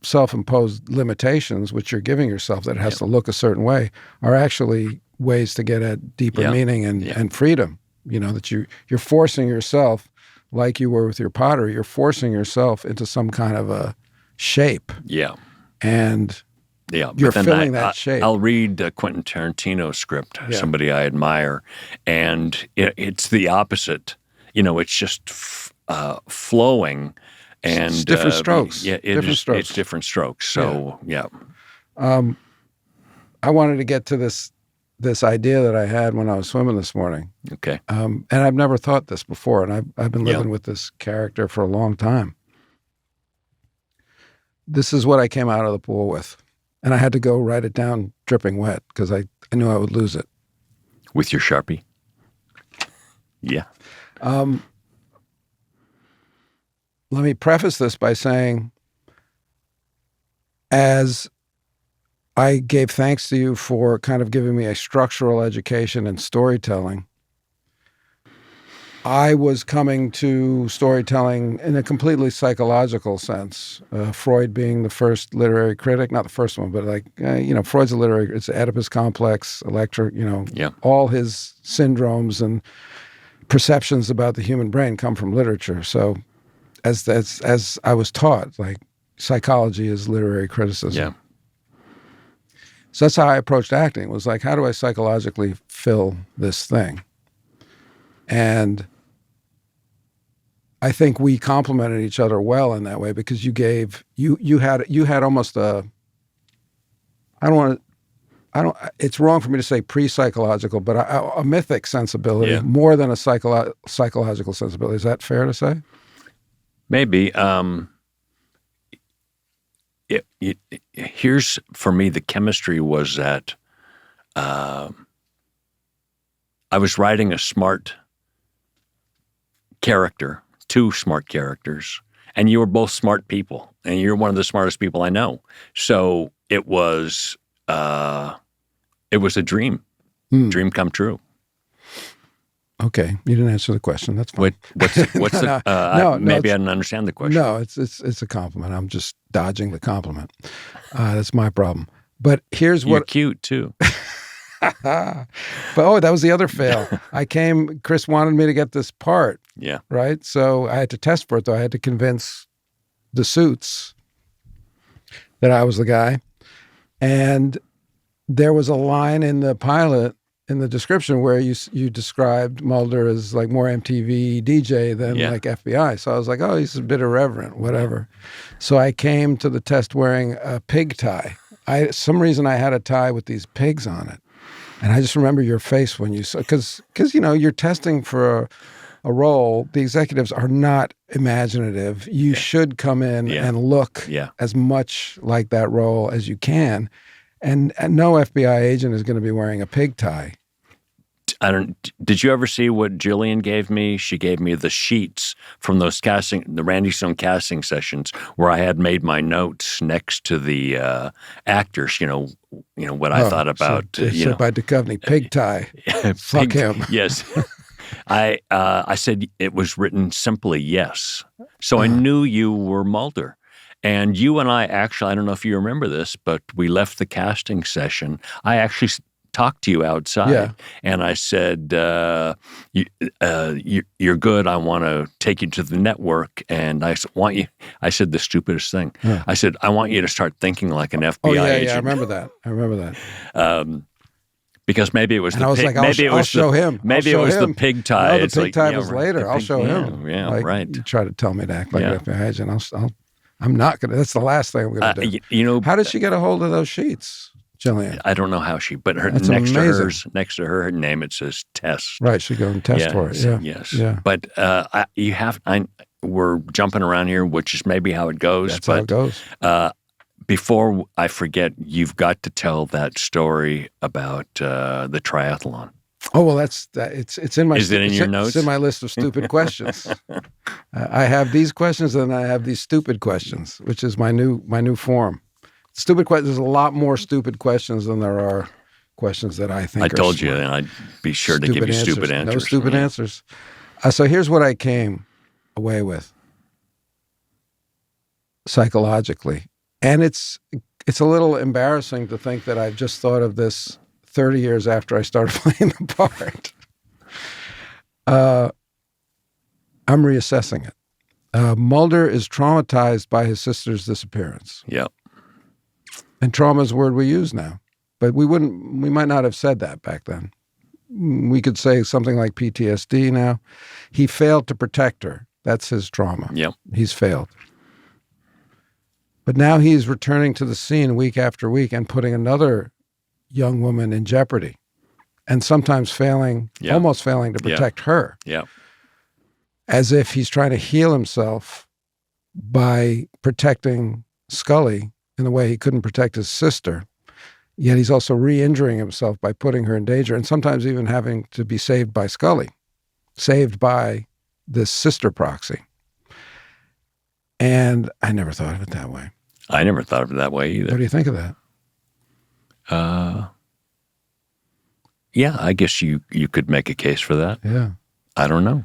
self-imposed limitations, which you're giving yourself, that it has to look a certain way, are actually ways to get at deeper meaning and freedom. That you're forcing yourself, like you were with your pottery, you're forcing yourself into some kind of a shape. Yeah. And you're filling that shape. I'll read Quentin Tarantino's script, somebody I admire, and it's the opposite. It's just flowing. And it's different strokes. Yeah, it's different strokes. So, I wanted to get to this idea that I had when I was swimming this morning. Okay. And I've never thought this before, and I've been living with this character for a long time. This is what I came out of the pool with, and I had to go write it down dripping wet because I knew I would lose it. With your Sharpie? Yeah. Let me preface this by saying, as I gave thanks to you for kind of giving me a structural education in storytelling, I was coming to storytelling in a completely psychological sense. Freud being the first literary critic, not the first one, but Freud's a literary, it's Oedipus complex, Electra, all his syndromes and perceptions about the human brain come from literature. So as I was taught, like, psychology is literary criticism. Yeah. So that's how I approached acting. It was like, how do I psychologically fill this thing? And I think we complemented each other well in that way, because you had almost it's wrong for me to say pre-psychological, but a mythic sensibility more than a psychological sensibility. Is that fair to say? Maybe. Here's, for me, the chemistry was that I was writing a smart character, 2 smart characters, and you were both smart people, and you're one of the smartest people I know. So it was a dream come true. Okay, you didn't answer the question. That's fine. What's the? Maybe I didn't understand the question. No, it's a compliment. I'm just dodging the compliment. That's my problem. But here's what. You're cute too. But that was the other fail. Chris wanted me to get this part. Yeah. Right. So I had to test for it, though. I had to convince the suits that I was the guy, and there was a line in the pilot, in the description, where you described Mulder as like more MTV DJ than like FBI. So I was like, oh, he's a bit irreverent, whatever. So I came to the test wearing a pig tie. Some reason I had a tie with these pigs on it. And I just remember your face when you saw, because you're testing for a role. The executives are not imaginative. You should come in and look as much like that role as you can. And no FBI agent is going to be wearing a pig tie. Did you ever see what Jillian gave me? She gave me the sheets from those the Randy Stone casting sessions where I had made my notes next to the actors. What I thought about. So by Duchovny, pig tie. Fuck him. Yes. I said it was written simply yes. So I knew you were Mulder. And you and I actually, I don't know if you remember this, but we left the casting session. I actually talked to you outside, and I said, "You're good. I want to take you to the network, and I said the stupidest thing. I said, I want you to start thinking like an FBI agent. Yeah, I remember that. Because maybe it was and I was like, I'll show him. Maybe it was the pig tie. No, the pig tie was later. I'll show him. Yeah, like, right. You try to tell me to act like an FBI agent. I'm not going to. That's the last thing I'm going to do. How did she get a hold of those sheets, Jillian? I don't know how but That's next amazing. to her name, it says Tess. Right. She go and test for it. Yeah. Yes. Yeah. But we're jumping around here, which is maybe how it goes. That's how it goes. Before I forget, you've got to tell that story about the triathlon. Oh, well, it's in my. Is it in your notes? It's in my list of stupid questions. I have these questions, and I have these stupid questions, which is my new form. Stupid questions. There's a lot more stupid questions than there are questions that I think. I told you, and I'd be sure to give you stupid answers. No stupid answers. So here's what I came away with psychologically, and it's a little embarrassing to think that I've just thought of this 30 years after I started playing the part. I'm reassessing it. Mulder is traumatized by his sister's disappearance. Yep. And trauma is a word we use now. But we might not have said that back then. We could say something like PTSD now. He failed to protect her. That's his trauma. Yep. He's failed. But now he's returning to the scene week after week and putting another young woman in jeopardy, and sometimes almost failing to protect her. Yeah. As if he's trying to heal himself by protecting Scully in the way he couldn't protect his sister. Yet he's also re-injuring himself by putting her in danger, and sometimes even having to be saved by Scully, saved by this sister proxy. And I never thought of it that way. I never thought of it that way either. What do you think of that? Yeah, I guess you could make a case for that. Yeah. I don't know.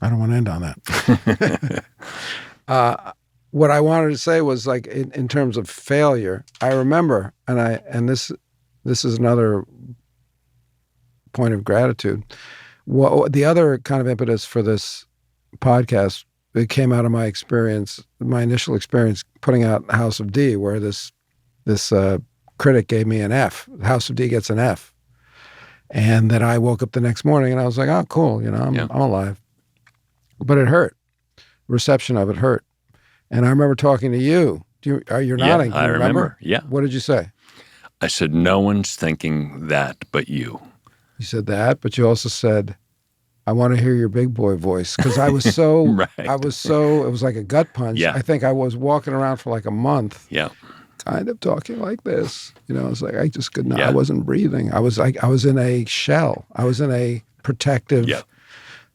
I don't want to end on that. What I wanted to say was, like, in terms of failure, I remember, and this is another point of gratitude. The other kind of impetus for this podcast, it came out of my experience, my initial experience putting out House of D, where this critic gave me an F. House of D gets an F. And then I woke up the next morning and I was like, oh, cool, I'm alive. But it hurt. Reception of it hurt. And I remember talking to you. You're nodding. I remember. Yeah. What did you say? I said, no one's thinking that but you. You said that, but you also said, I want to hear your big boy voice. Because I was so, right. it was like a gut punch. Yeah. I think I was walking around for like a month. Yeah. Kind of talking like this. It's like I just could not. Yeah. I wasn't breathing. I was in a shell. I was in a protective,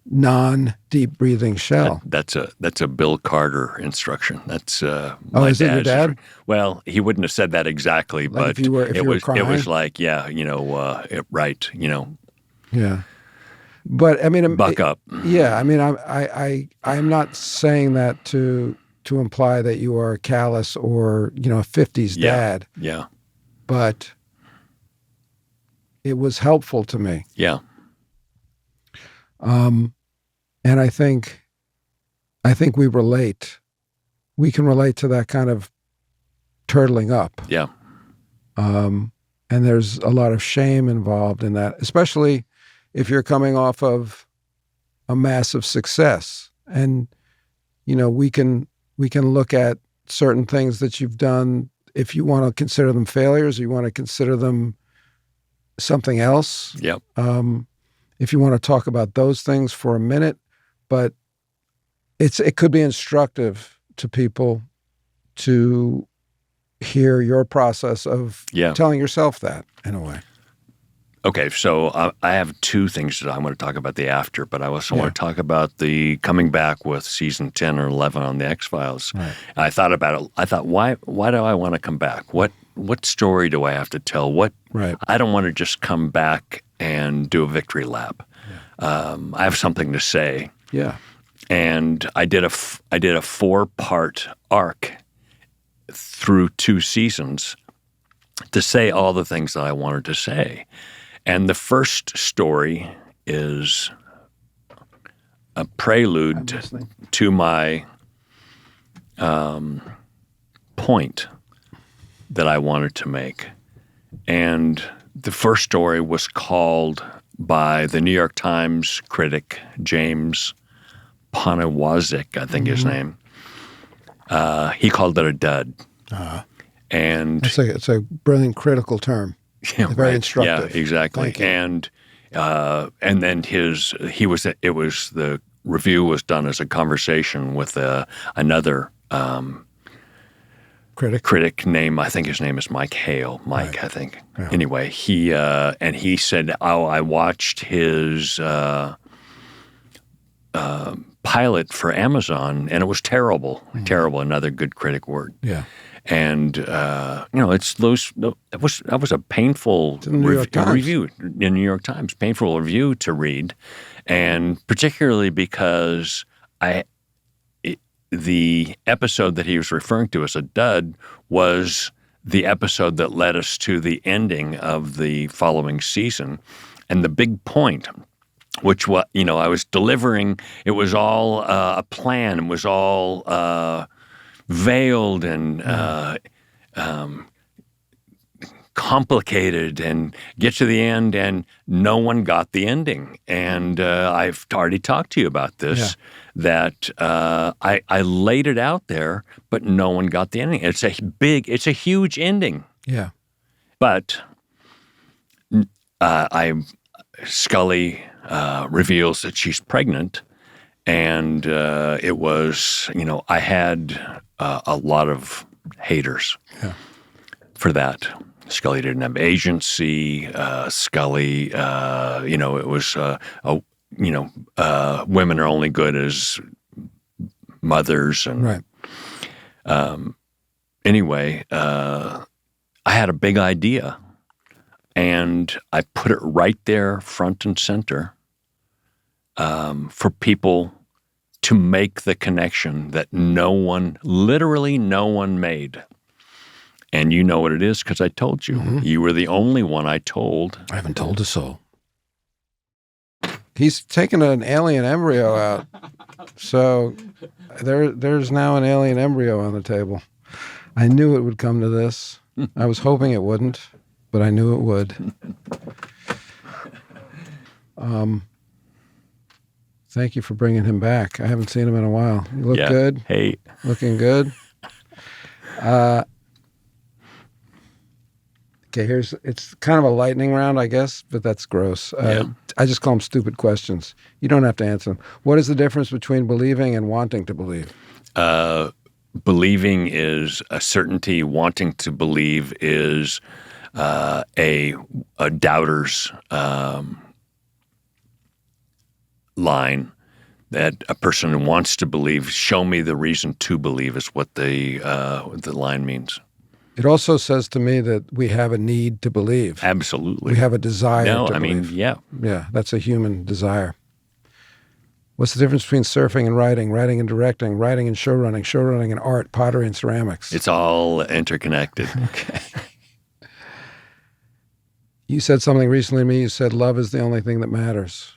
non-deep breathing shell. That's a Bill Carter instruction. That's my is it your dad? Well, he wouldn't have said that exactly, like but if you were crying? It was like, right, Yeah. But I mean, buck up. Yeah, I mean, I'm not saying that to imply that you are callous or a 50s dad. Yeah. But it was helpful to me. Yeah. And I think we relate. We can relate to that kind of turtling up. Yeah. And there's a lot of shame involved in that, especially if you're coming off of a massive success. And, we can look at certain things that you've done, if you want to consider them failures, or you want to consider them something else. Yep. If you want to talk about those things for a minute, but it could be instructive to people to hear your process of telling yourself that in a way. Okay, so I have two things that I want to talk about the after, but I also want to talk about the coming back with season 10 or 11 on the X-Files. Right. I thought about it. I thought, why do I want to come back? What story do I have to tell? I don't want to just come back and do a victory lap. Yeah. I have something to say. Yeah. And I did a 4-part arc through 2 seasons to say all the things that I wanted to say. And the first story is a prelude to my point that I wanted to make. And the first story was called by the New York Times critic, James Poniewozik, I think his name. He called it a dud. And it's a brilliant critical term. Yeah, very instructive. Yeah, exactly. And then the review was done as a conversation with another critic name. I think his name is Mike Hale. Mike, I think. Yeah. Anyway, he said, I watched his pilot for Amazon, and it was terrible. Terrible. Another good critic word. Yeah. And it's those. That was a painful review in the New York Times. Painful review to read, and particularly because the episode that he was referring to as a dud was the episode that led us to the ending of the following season, and the big point, which I was delivering. It was all a plan. It was all veiled and complicated, and get to the end, and no one got the ending. And I've already talked to you about this, that I laid it out there, but no one got the ending. It's a huge ending. Yeah. But Scully reveals that she's pregnant, and it was, I had a lot of haters for that. Scully didn't have agency. Scully, it was, women are only good as mothers. And anyway, I had a big idea, and I put it right there front and center for people to make the connection that literally no one made. And you know what it is because I told you. Mm-hmm. You were the only one I told. I haven't told a soul. He's taken an alien embryo out. So there's now an alien embryo on the table. I knew it would come to this. I was hoping it wouldn't, but I knew it would. Thank you for bringing him back. I haven't seen him in a while. You look good. Hey. Looking good. Okay, it's kind of a lightning round, I guess, but that's gross. I just call them stupid questions. You don't have to answer them. What is the difference between believing and wanting to believe? Believing is a certainty. Wanting to believe is a doubter's line that a person wants to believe. Show me the reason to believe is what the line means. It also says to me that we have a need to believe. Absolutely. We have a desire to believe. Yeah. Yeah, that's a human desire. What's the difference between surfing and writing and directing, writing and showrunning and art, pottery and ceramics? It's all interconnected. Okay. You said something recently to me. You said love is the only thing that matters.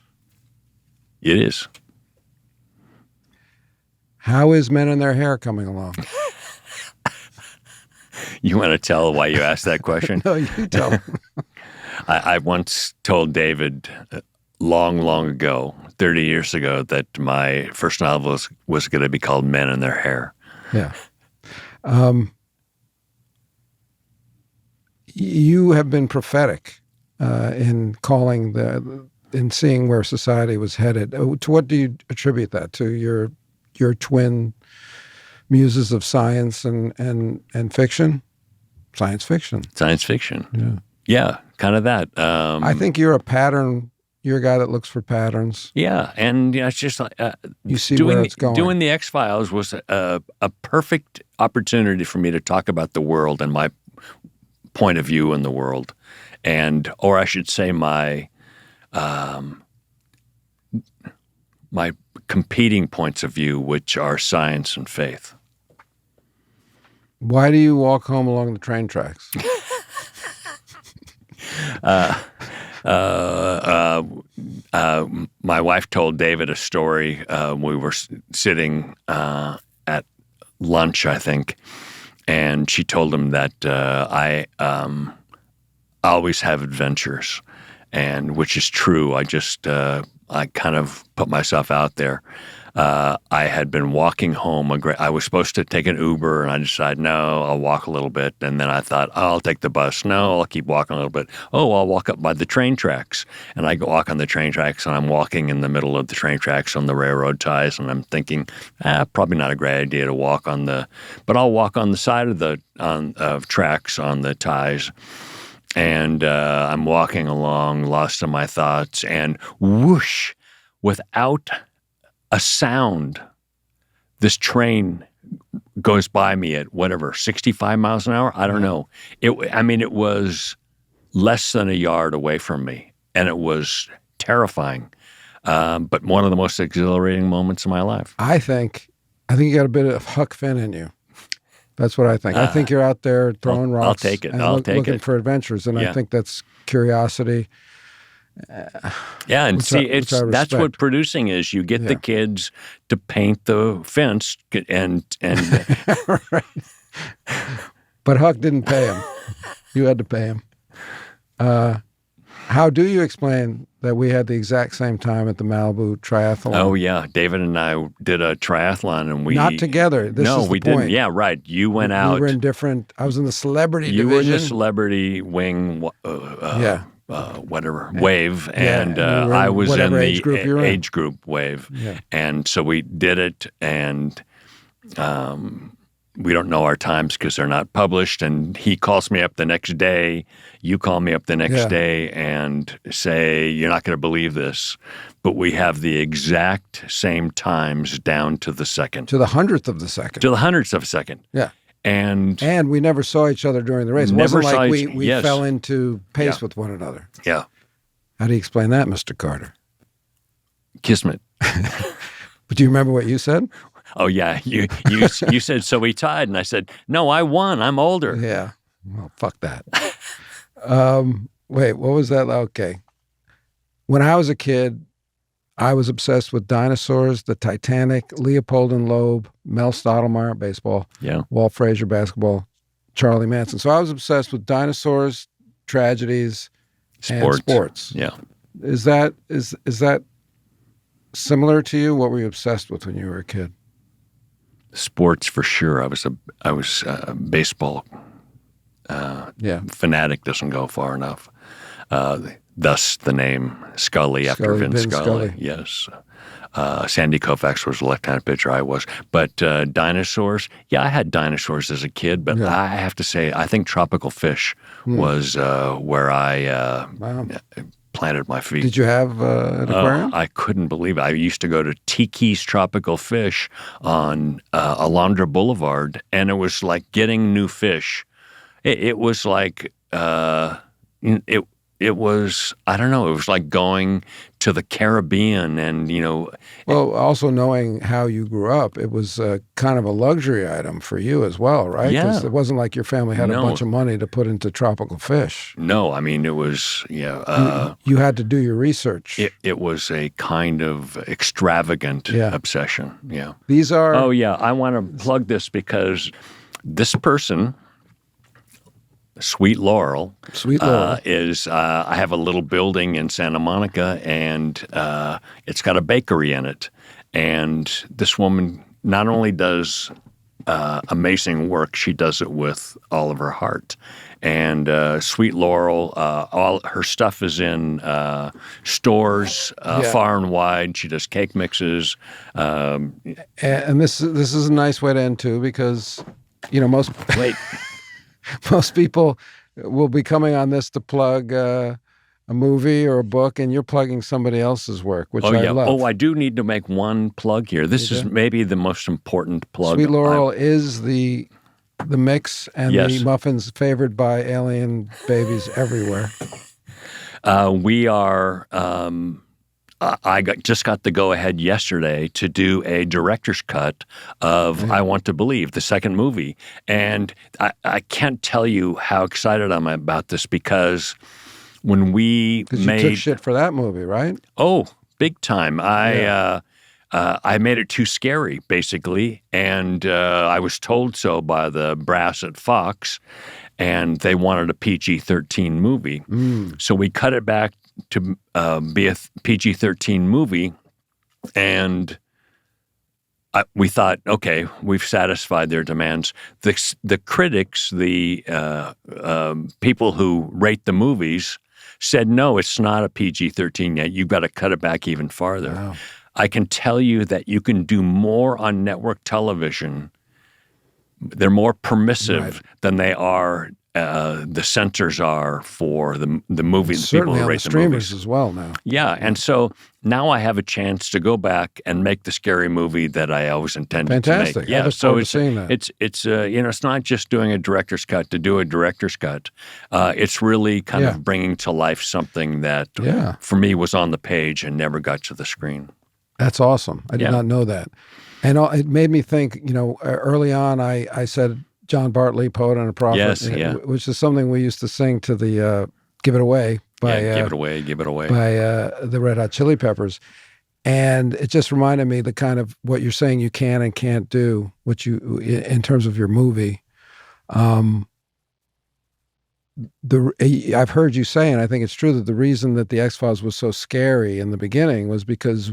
It is. How is Men in Their Hair coming along? You want to tell why you asked that question? No, you tell. I once told David long, long ago, 30 years ago, that my first novel was going to be called Men in Their Hair. Yeah. You have been prophetic in calling in seeing where society was headed. To what do you attribute that? To your twin muses of science and fiction? Science fiction. Science fiction. Yeah. Yeah, kind of that. I think you're a pattern. You're a guy that looks for patterns. Yeah, and it's just like You see where it's going. Doing the X-Files was a perfect opportunity for me to talk about the world and my point of view in the world, or I should say my competing points of view, which are science and faith. Why do you walk home along the train tracks? My wife told David a story. We were sitting at lunch, I think, and she told him that I always have adventures, and which is true. I kind of put myself out there. I had been walking home. I was supposed to take an Uber, and I decided, no, I'll walk a little bit. And then I thought, oh, I'll take the bus. No, I'll keep walking a little bit. Oh, I'll walk up by the train tracks. And I walk on the train tracks, and I'm walking in the middle of the train tracks on the railroad ties, and I'm thinking, probably not a great idea to walk but I'll walk on the side of tracks on the ties. And I'm walking along, lost in my thoughts, and whoosh, without a sound, this train goes by me at 65 miles an hour. I don't know. It was less than a yard away from me, and it was terrifying. But one of the most exhilarating moments of my life. I think you got a bit of Huck Finn in you. That's what I think. I think you're out there throwing rocks. I'll take it. Looking for adventures, and I think that's curiosity. Yeah, and that's what producing is. You get the kids to paint the fence, and right. But Huck didn't pay him. You had to pay him. How do you explain that we had the exact same time at the Malibu triathlon? Oh yeah, David and I did a triathlon, and we not together. We didn't. Yeah, right. You went out. We were in different. I was in the celebrity division. You were in the celebrity wing. Wave, and I was in the age group wave, and so we did it, and we don't know our times because they're not published. And he calls me up the next day. You call me up the next day and say, "You're not going to believe this, but we have the exact same times down to the second, to the hundredth of the second, to the hundredth of a second." Yeah. And we never saw each other during the race. It wasn't like we fell into pace with one another. Yeah. How do you explain that, Mr. Carter? Kismet. But do you remember what you said? Oh, yeah. You said, so we tied. And I said, no, I won. I'm older. Yeah. Well, fuck that. Wait, what was that? Okay. When I was a kid, I was obsessed with dinosaurs, the Titanic, Leopold and Loeb, Mel Stottlemyre, baseball, Walt Frazier, basketball, Charlie Manson. So I was obsessed with dinosaurs, tragedies, and sports. Yeah. Is that similar to you? What were you obsessed with when you were a kid? Sports for sure. I was a baseball fanatic. Doesn't go far enough. Thus the name Scully after Vince Scully. Yes. Sandy Koufax was a left-handed pitcher. I was. But dinosaurs, I had dinosaurs as a kid, but I have to say, I think tropical fish was where I planted my feet. Did you have an aquarium? I couldn't believe it. I used to go to Tiki's Tropical Fish on Alondra Boulevard, and it was like getting new fish. It was like it was, I don't know, it was like going to the Caribbean and, Well, also knowing how you grew up, it was kind of a luxury item for you as well, right? Yeah. 'Cause it wasn't like your family had a bunch of money to put into tropical fish. No, I mean, it was, you had to do your research. It was a kind of extravagant obsession, These are... Oh, yeah, I want to plug this because this person... Sweet Laurel is I have a little building in Santa Monica, and it's got a bakery in it. And this woman not only does amazing work, she does it with all of her heart. And Sweet Laurel, all her stuff is in stores far and wide. She does cake mixes. And this is a nice way to end too, because most. Wait. Most people will be coming on this to plug a movie or a book, and you're plugging somebody else's work, which I love. Oh, I do need to make one plug here. This is maybe the most important plug. Sweet Laurel is the mix and the muffins favored by alien babies everywhere. We are... I just got the go-ahead yesterday to do a director's cut of I Want to Believe, the second movie. And I can't tell you how excited I'm about this because when we made... you took shit for that movie, right? Oh, big time. I made it too scary, basically, and I was told so by the brass at Fox, and they wanted a PG-13 movie. So we cut it back to be a PG-13 movie, and we thought, okay, we've satisfied their demands. The critics, the people who rate the movies, said, no, it's not a PG-13 yet. You've got to cut it back even farther. Wow. I can tell you that you can do more on network television. They're more permissive than they are the censors are for the movie. Certainly people who on rate the the movies streamers as well now. Yeah, and so now I have a chance to go back and make the scary movie that I always intended to make. Fantastic. Yeah, I look forward to seeing that. It's it's not just doing a director's cut to do a director's cut. It's really kind of bringing to life something that for me was on the page and never got to the screen. That's awesome. I did not know that. And it made me think, early on I said John Bartley, Poet and a Prophet, which is something we used to sing to the Give It Away by Give It Away, Give It Away by the Red Hot Chili Peppers. And it just reminded me the kind of what you're saying you can and can't do, which you in terms of your movie. I've heard you say, and I think it's true, that the reason that the X-Files was so scary in the beginning was because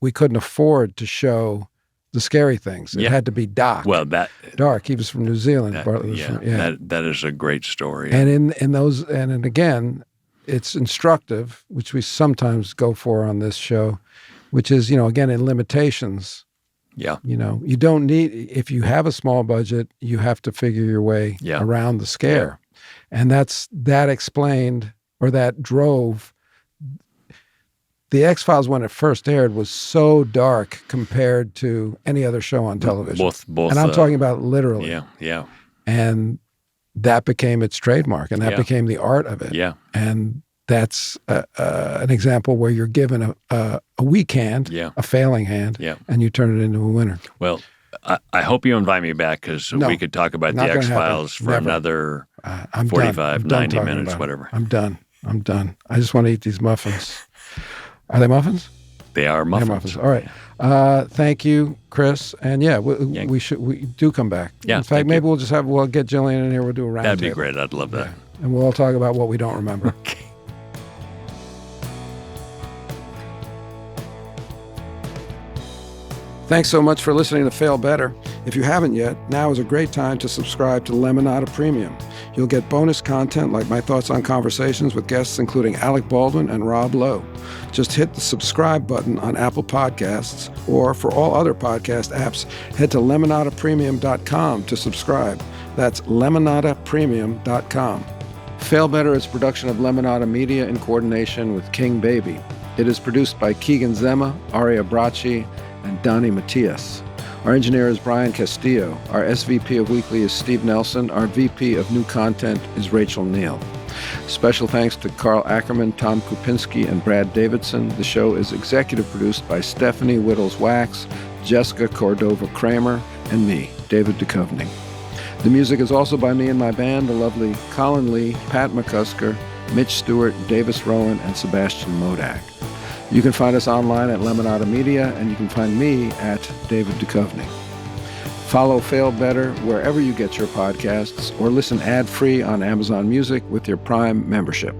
we couldn't afford to show the scary things. It had to be dark. Well, dark. He was from New Zealand. That is a great story. And in those, and again, it's instructive, which we sometimes go for on this show, which is, again, in limitations. Yeah. You don't need, if you have a small budget, you have to figure your way around the scare. And that explained, or that drove. The X-Files, when it first aired, was so dark compared to any other show on television. Both, and I'm talking about literally. Yeah. And that became its trademark, and that became the art of it. Yeah. And that's an example where you're given a weak hand, a failing hand, and you turn it into a winner. Well, I hope you invite me back because we could talk about the X-Files for another 45, 90 minutes, whatever. I'm done. I just want to eat these muffins. Are they muffins? They are muffins. They're muffins. All right. Thank you, Chris. And we do come back. Yeah. In fact, maybe we'll get Jillian in here. We'll do a round That'd table. be great. I'd love that. Yeah. And we'll all talk about what we don't remember. Okay. Thanks so much for listening to Fail Better. If you haven't yet, now is a great time to subscribe to Lemonada Premium. You'll get bonus content like my thoughts on conversations with guests including Alec Baldwin and Rob Lowe. Just hit the subscribe button on Apple Podcasts, or for all other podcast apps, head to lemonadapremium.com to subscribe. That's lemonadapremium.com. Fail Better is a production of Lemonada Media in coordination with King Baby. It is produced by Keegan Zema, Aria Bracci, and Donnie Matias. Our engineer is Brian Castillo. Our SVP of Weekly is Steve Nelson. Our VP of New Content is Rachel Neal. Special thanks to Carl Ackerman, Tom Kupinski, and Brad Davidson. The show is executive produced by Stephanie Whittles-Wax, Jessica Cordova-Kramer, and me, David Duchovny. The music is also by me and my band, the lovely Colin Lee, Pat McCusker, Mitch Stewart, Davis Rowan, and Sebastian Modak. You can find us online at Lemonada Media, and you can find me at David Duchovny. Follow Fail Better wherever you get your podcasts, or listen ad-free on Amazon Music with your Prime membership.